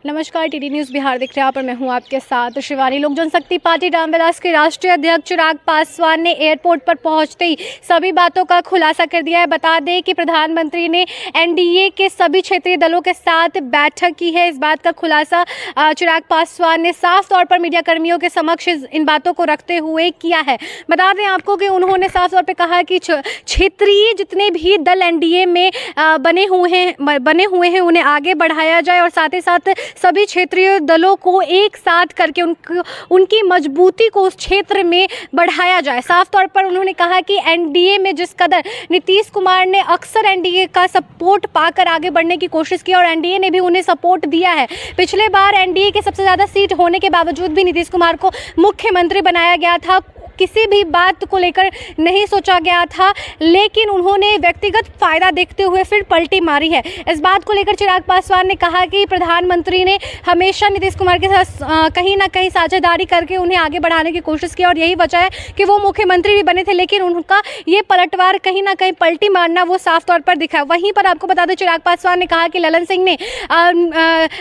नमस्कार, TD news Bihar दिख रहा है पर मैं हूं आपके साथ शिवानी। लोक जनशक्ति पार्टी रामविलास के राष्ट्रीय अध्यक्ष चिराग पासवान ने एयरपोर्ट पर पहुंचते ही सभी बातों का खुलासा कर दिया है। बता दें कि प्रधानमंत्री ने एनडीए के सभी क्षेत्रीय दलों के साथ बैठक की है। इस बात का खुलासा चिराग पासवान ने साफ तौर पर मीडिया कर्मियों के समक्ष इन बातों को रखते हुए किया है। बता दें आपको कि उन्होंने साफ तौर पर कहा कि क्षेत्रीय जितने भी दल एनडीए में बने हुए हैं उन्हें आगे बढ़ाया जाए और साथ ही साथ सभी क्षेत्रीय दलों को एक साथ करके उनकी मजबूती को उस क्षेत्र में बढ़ाया जाए। साफ तौर पर उन्होंने कहा कि एनडीए में जिस कदर नीतीश कुमार ने अक्सर एनडीए का सपोर्ट पाकर आगे बढ़ने की कोशिश की और एनडीए ने भी उन्हें सपोर्ट दिया है। पिछले बार एनडीए के सबसे ज़्यादा सीट होने के बावजूद भी नीतीश कुमार को मुख्यमंत्री बनाया गया था। किसी भी बात को लेकर नहीं सोचा गया था, लेकिन उन्होंने व्यक्तिगत फायदा देखते हुए फिर पलटी मारी है। इस बात को लेकर चिराग पासवान ने कहा कि प्रधानमंत्री ने हमेशा नीतीश कुमार के साथ कहीं ना कहीं साझेदारी करके उन्हें आगे बढ़ाने की कोशिश की और यही वजह है कि वो मुख्यमंत्री भी बने थे, लेकिन उनका ये पलटवार कहीं ना कहीं पलटी मारना वो साफ तौर पर दिखा। वहीं पर आपको बता दें, चिराग पासवान ने कहा कि ललन सिंह ने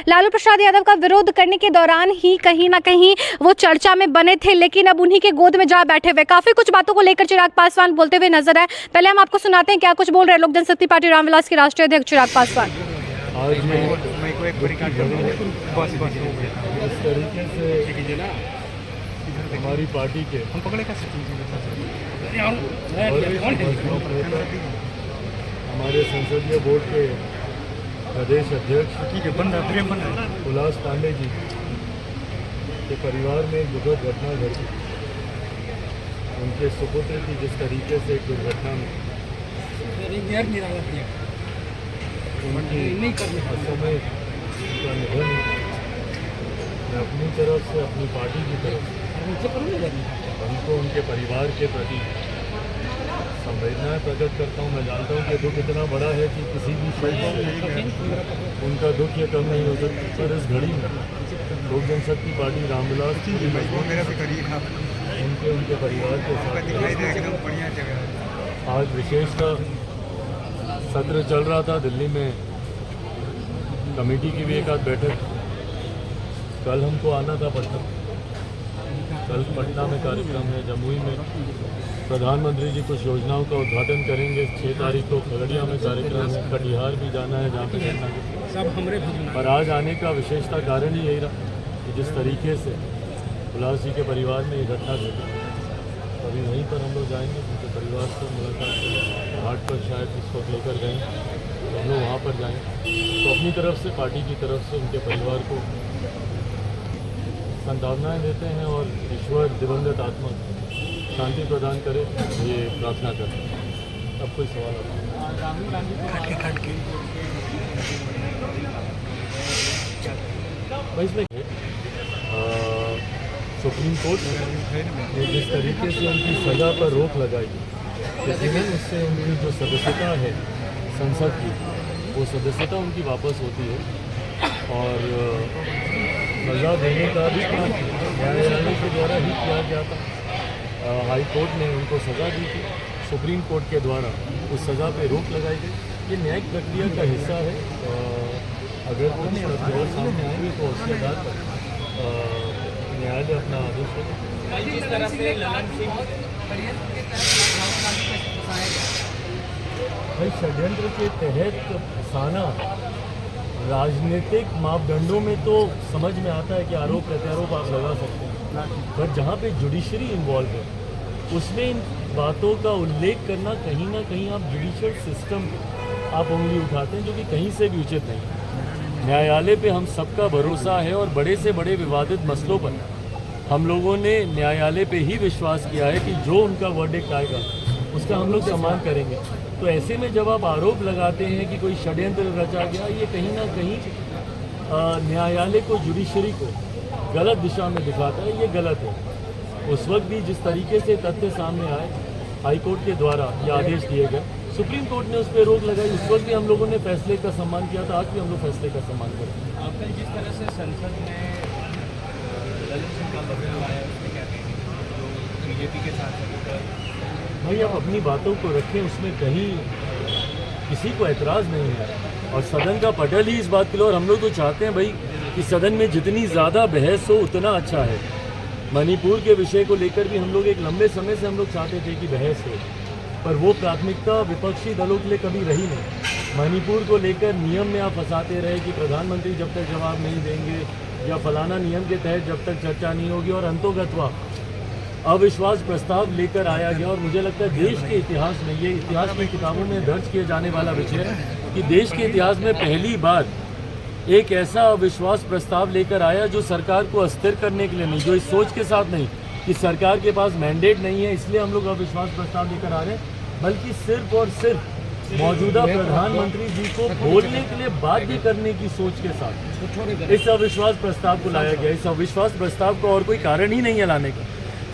लालू प्रसाद यादव का विरोध करने के दौरान ही कहीं ना कहीं वो चर्चा में बने थे, लेकिन अब उन्हीं के गोद में जा बैठे हुए। काफी कुछ बातों को लेकर चिराग पासवान बोलते हुए नजर आए। पहले हम आपको सुनाते हैं क्या कुछ बोल रहे हैं लोक जनशक्ति पार्टी रामविलास के राष्ट्रीय अध्यक्ष चिराग पासवान। आज मैं इस तरीके से हमारी पार्टी के हमारे संसदीय बोर्ड के प्रदेश अध्यक्ष उल्लास पांडे जी के परिवार में एक दुखद घटना घटी। उनके सुपुत्र की जिस तरीके से एक दुर्घटना में समय उनका निधन, मैं अपनी तरफ से अपनी पार्टी की तरफ से उनको उनके परिवार के प्रति संवेदनाएं प्रकट करता हूँ। मैं जानता हूँ कि दुख इतना बड़ा है कि किसी भी शख्स उनका दुख ये कम नहीं हो सकता, पर इस घड़ी में लोक जनशक्ति पार्टी रामविलास उनके परिवार के साथ आज विशेषतः सत्र चल रहा था दिल्ली में, कमेटी की भी एक आध बैठक। कल हमको आना था पटना, कल पटना में कार्यक्रम है। जमुई में प्रधानमंत्री जी कुछ योजनाओं का उद्घाटन करेंगे। 6 तारीख को खगड़िया में कार्यक्रम है। कटिहार भी जाना है जहाँ पे जाना है सब हमरे। पर आज आने का विशेषता कारण ही यही रहा कि जिस तरीके से उल्लास जी के परिवार में ये घटना घटी, अभी वहीं पर हम लोग जाएंगे। उनके परिवार से मुलाकात करेंगे। घाट पर शायद इस वक्त लेकर गए तो हम लोग वहाँ पर जाएंगे। तो अपनी तरफ से, पार्टी की तरफ से उनके परिवार को संभावनाएं देते हैं और ईश्वर दिवंगत आत्मा शांति प्रदान करे, ये प्रार्थना करते हैं। अब कोई सवाल इसमें सुप्रीम कोर्ट ने जिस तरीके से उनकी सज़ा पर रोक लगाई, लेकिन उससे उनकी जो सदस्यता है संसद की, वो सदस्यता उनकी वापस होती है और सज़ा देने का भी काम न्यायालय के द्वारा ही किया गया था। हाई कोर्ट ने उनको सज़ा दी थी, सुप्रीम कोर्ट के द्वारा उस सज़ा पे रोक लगाई गई। ये न्यायिक प्रक्रिया का हिस्सा है। अगर कुछ तथ्य सामने आएंगे तो उसके आधार पर न्यायालय अपना आदेश देगा। जिस तरह से ललन सिंह भाई षड्यंत्र के तहत फंसाना राजनीतिक मापदंडों में तो समझ में आता है कि आरोप प्रत्यारोप आप लगा सकते हैं, पर जहाँ पे जुडिशरी इन्वॉल्व है उसमें इन बातों का उल्लेख करना कहीं ना कहीं आप जुडिशियल सिस्टम आप उंगली उठाते हैं, जो कि कहीं से भी उचित नहीं है। न्यायालय पे हम सबका भरोसा है और बड़े से बड़े विवादित मसलों पर हम लोगों ने न्यायालय पे ही विश्वास किया है कि जो उनका वर्डिक्ट आएगा उसका हम लोग सम्मान करेंगे। तो ऐसे में जब आप आरोप लगाते हैं कि कोई षड्यंत्र रचा गया, ये कहीं ना कहीं न्यायालय को, जुडिशरी को गलत दिशा में दिखाता है। ये गलत है। उस वक्त भी जिस तरीके से तथ्य सामने आए, हाई कोर्ट के द्वारा ये आदेश दिए गए, सुप्रीम कोर्ट ने उस पर रोक लगाई। उस वक्त भी हम लोगों ने फैसले का सम्मान किया था, आज भी हम लोग फैसले का सम्मान करते हैं। आपने जिस तरह से संसद में ललन सिंह का बदलाव आया, उसमें कहते हैं जो बीजेपी के साथ भाई आप अपनी बातों को रखें, उसमें कहीं किसी को एतराज़ नहीं है और सदन का पटल ही इस बात के लिए। और हम लोग तो चाहते हैं भाई कि सदन में जितनी ज़्यादा बहस हो उतना अच्छा है। मणिपुर के विषय को लेकर भी हम लोग एक लंबे समय से हम लोग चाहते थे कि बहस हो, पर वो प्राथमिकता विपक्षी दलों के लिए कभी रही नहीं। मणिपुर को लेकर नियम में आप फंसाते रहे कि प्रधानमंत्री जब तक जवाब नहीं देंगे या फलाना नियम के तहत जब तक चर्चा नहीं होगी, और अंतोगत्वा अविश्वास प्रस्ताव लेकर आया गया। और मुझे लगता है देश के इतिहास में, ये इतिहास की किताबों में दर्ज किए जाने वाला विषय है कि देश के इतिहास में पहली बार एक ऐसा अविश्वास प्रस्ताव लेकर आया जो सरकार को अस्थिर करने के लिए नहीं, जो इस सोच के साथ नहीं कि सरकार के पास मैंडेट नहीं है इसलिए हम लोग अविश्वास प्रस्ताव लेकर आ रहे हैं, बल्कि सिर्फ और सिर्फ मौजूदा प्रधानमंत्री जी को बोलने के लिए बाध्य करने की सोच के साथ इस अविश्वास प्रस्ताव को लाया गया। इस अविश्वास प्रस्ताव को और कोई कारण ही नहीं है लाने का,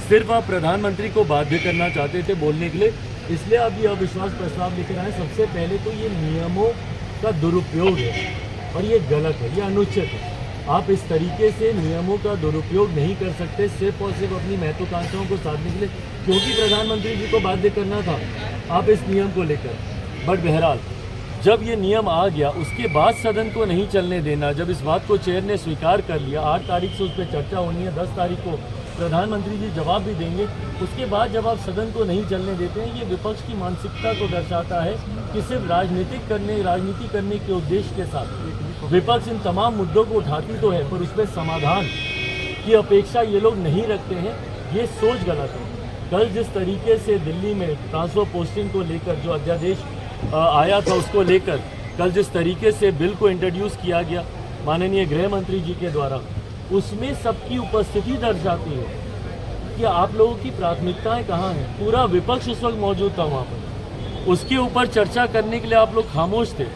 सिर्फ आप प्रधानमंत्री को बाध्य करना चाहते थे बोलने के लिए, इसलिए आप ये अविश्वास प्रस्ताव लेकर आए। सबसे पहले तो ये नियमों का दुरुपयोग है और ये गलत है, ये अनुचित है। आप इस तरीके से नियमों का दुरुपयोग नहीं कर सकते सिर्फ और सिर्फ अपनी महत्वाकांक्षाओं को साधने के लिए, क्योंकि प्रधानमंत्री जी को बाध्य करना था आप इस नियम को लेकर। बट बहरहाल जब ये नियम आ गया उसके बाद सदन को नहीं चलने देना, जब इस बात को चेयर ने स्वीकार कर लिया, 8 तारीख से उस पर चर्चा होनी है, 10 तारीख को प्रधानमंत्री जी जवाब भी देंगे, उसके बाद जब आप सदन को नहीं चलने देते हैं, ये विपक्ष की मानसिकता को दर्शाता है कि सिर्फ राजनीति करने के उद्देश्य के साथ विपक्ष इन तमाम मुद्दों को उठाती तो है पर उस पर समाधान की अपेक्षा ये लोग नहीं रखते हैं। ये सोच गलत है। कल जिस तरीके से दिल्ली में ट्रांसफर पोस्टिंग को लेकर जो अध्यादेश आया था उसको लेकर कल जिस तरीके से बिल को इंट्रोड्यूस किया गया माननीय गृह मंत्री जी के द्वारा, उसमें सबकी उपस्थिति दर्शाती है कि आप लोगों की प्राथमिकताएं कहाँ हैं। पूरा विपक्ष उस वक्त मौजूद था वहाँ पर, उसके ऊपर चर्चा करने के लिए आप लोग खामोश थे।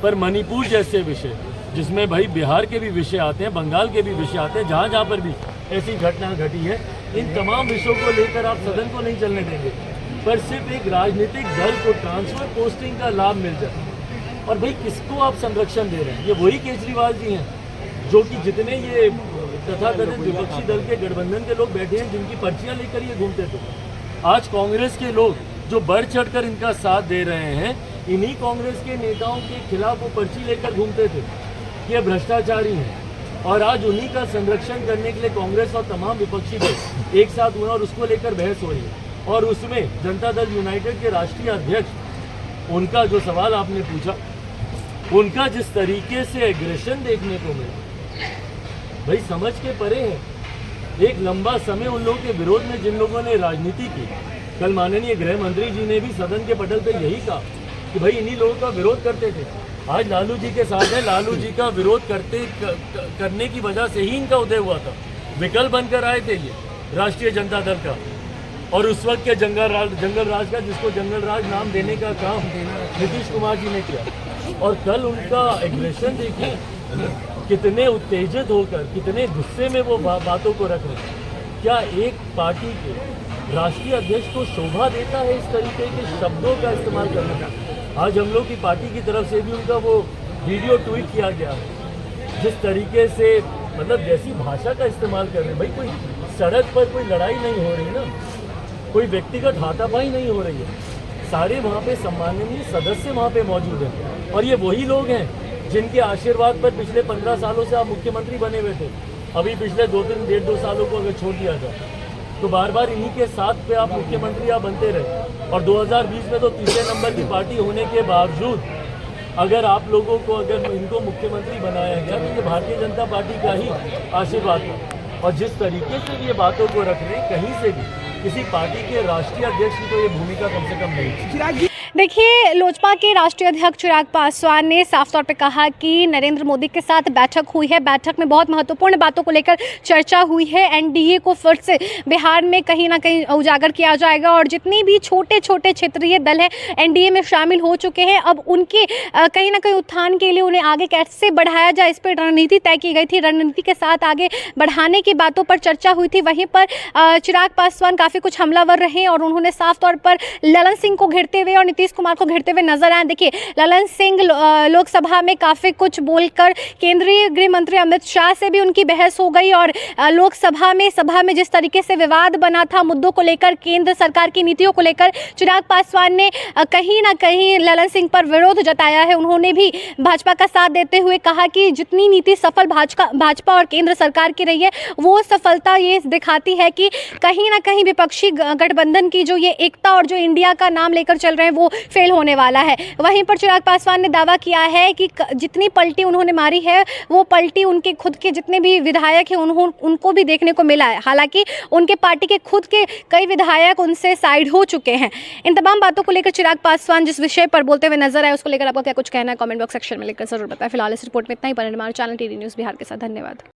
पर मणिपुर जैसे विषय जिसमें भाई बिहार के भी विषय आते हैं, बंगाल के भी विषय आते हैं, जहाँ जहाँ पर भी ऐसी घटना घटी है, इन तमाम विषयों को लेकर आप सदन को नहीं चलने देंगे, पर सिर्फ एक राजनीतिक दल को ट्रांसफर पोस्टिंग का लाभ मिल जाए। और भाई किसको आप संरक्षण दे रहे हैं? ये वही केजरीवाल जी हैं जो कि जितने ये तथाकथित विपक्षी दल के गठबंधन के लोग बैठे हैं जिनकी पर्चियां लेकर ये घूमते थे। आज कांग्रेस के लोग जो बढ़ चढ़कर इनका साथ दे रहे हैं, इन्हीं कांग्रेस के नेताओं के खिलाफ वो पर्ची लेकर घूमते थे कि ये भ्रष्टाचारी हैं। और आज उन्हीं का संरक्षण करने के लिए कांग्रेस और तमाम विपक्षी दल एक साथ हुए और उसको लेकर बहस हो रही है। और उसमें जनता दल यूनाइटेड के राष्ट्रीय अध्यक्ष, उनका जो सवाल आपने पूछा, उनका जिस तरीके से एग्रेशन देखने को मिला, भाई समझ के परे है। एक लंबा समय उन लोगों के विरोध में जिन लोगों ने राजनीति की, कल माननीय गृह मंत्री जी ने भी सदन के पटल पे यही कहा कि भाई इन्हीं लोगों का विरोध करते थे। आज लालू जी के साथ है, लालू जी का विरोध करने की वजह से ही इनका उदय हुआ था। विकल्प बनकर आए थे ये राष्ट्रीय जनता दल का, और उस वक्त के जंगल राज का, जिसको जंगल राज नाम देने का काम नीतीश कुमार जी ने किया। और कल उनका एग्रेशन देखिए, कितने उत्तेजित होकर, कितने गुस्से में वो बातों को रख रहे हैं। क्या एक पार्टी के राष्ट्रीय अध्यक्ष को शोभा देता है इस तरीके के शब्दों का इस्तेमाल करने का? आज हम लोग की पार्टी की तरफ से भी उनका वो वीडियो ट्वीट किया गया है, जिस तरीके से मतलब जैसी भाषा का इस्तेमाल कर रहे हैं। भाई कोई सड़क पर कोई लड़ाई नहीं हो रही ना, कोई व्यक्तिगत हाथापाई नहीं हो रही है, सारे वहाँ पे सम्माननीय सदस्य वहाँ पे मौजूद हैं। और ये वही लोग हैं जिनके आशीर्वाद पर पिछले 15 सालों से आप मुख्यमंत्री बने हुए थे। अभी पिछले 2 सालों को अगर छोड़ दिया जाए तो बार बार इन्हीं के साथ पे आप मुख्यमंत्री आप बनते रहे। और 2020 में तो तीसरे नंबर की पार्टी होने के बावजूद अगर आप लोगों को, अगर इनको मुख्यमंत्री बनाया गया तो ये भारतीय जनता पार्टी का ही आशीर्वाद था। और जिस तरीके से ये बातों को रख रहे हैं, कहीं से भी किसी पार्टी के राष्ट्रीय अध्यक्ष की तो ये भूमिका कम से कम नहीं। देखिए, लोजपा के राष्ट्रीय अध्यक्ष चिराग पासवान ने साफ तौर पे कहा कि नरेंद्र मोदी के साथ बैठक हुई है, बैठक में बहुत महत्वपूर्ण बातों को लेकर चर्चा हुई है। एनडीए को फिर से बिहार में कहीं ना कहीं उजागर किया जाएगा और जितनी भी छोटे छोटे क्षेत्रीय दल हैं एनडीए में शामिल हो चुके हैं, अब उनके कहीं ना कहीं उत्थान के लिए उन्हें आगे कैसे बढ़ाया जाए, इस पर रणनीति तय की गई थी। रणनीति के साथ आगे बढ़ाने की बातों पर चर्चा हुई थी। वहीं पर चिराग पासवान काफ़ी कुछ हमलावर रहे और उन्होंने साफ तौर पर ललन सिंह को घेरते हुए और नीतीश कुमार को घेरते हुए नजर आए। देखिए, ललन सिंह लोकसभा में काफ़ी कुछ बोलकर केंद्रीय गृह मंत्री अमित शाह से भी उनकी बहस हो गई और लोकसभा में सभा में जिस तरीके से विवाद बना था मुद्दों को लेकर, केंद्र सरकार की नीतियों को लेकर, चिराग पासवान ने कहीं ना कहीं ललन सिंह पर विरोध जताया है। उन्होंने भी भाजपा का साथ देते हुए कहा कि जितनी नीति सफल भाजपा और केंद्र सरकार की रही है, वो सफलता ये दिखाती है कि कहीं ना कहीं विपक्षी गठबंधन की जो ये एकता और जो इंडिया का नाम लेकर चल रहे हैं वो फेल होने वाला है। वहीं पर चिराग पासवान ने दावा किया है कि जितनी पलटी उन्होंने मारी है वो पलटी उनके खुद के जितने भी विधायक हैं उनको भी देखने को मिला है। हालांकि उनके पार्टी के खुद के कई विधायक उनसे साइड हो चुके हैं। इन तमाम बातों को लेकर चिराग पासवान जिस विषय पर बोलते हुए नजर आए, उसको लेकर आपको क्या कुछ कहना है, कमेंट बॉक्स सेक्शन में लिखकर जरूर बताएं। फिलहाल इस रिपोर्ट में इतना ही। पर हमारे चैनल टीडी न्यूज़ बिहार के साथ धन्यवाद।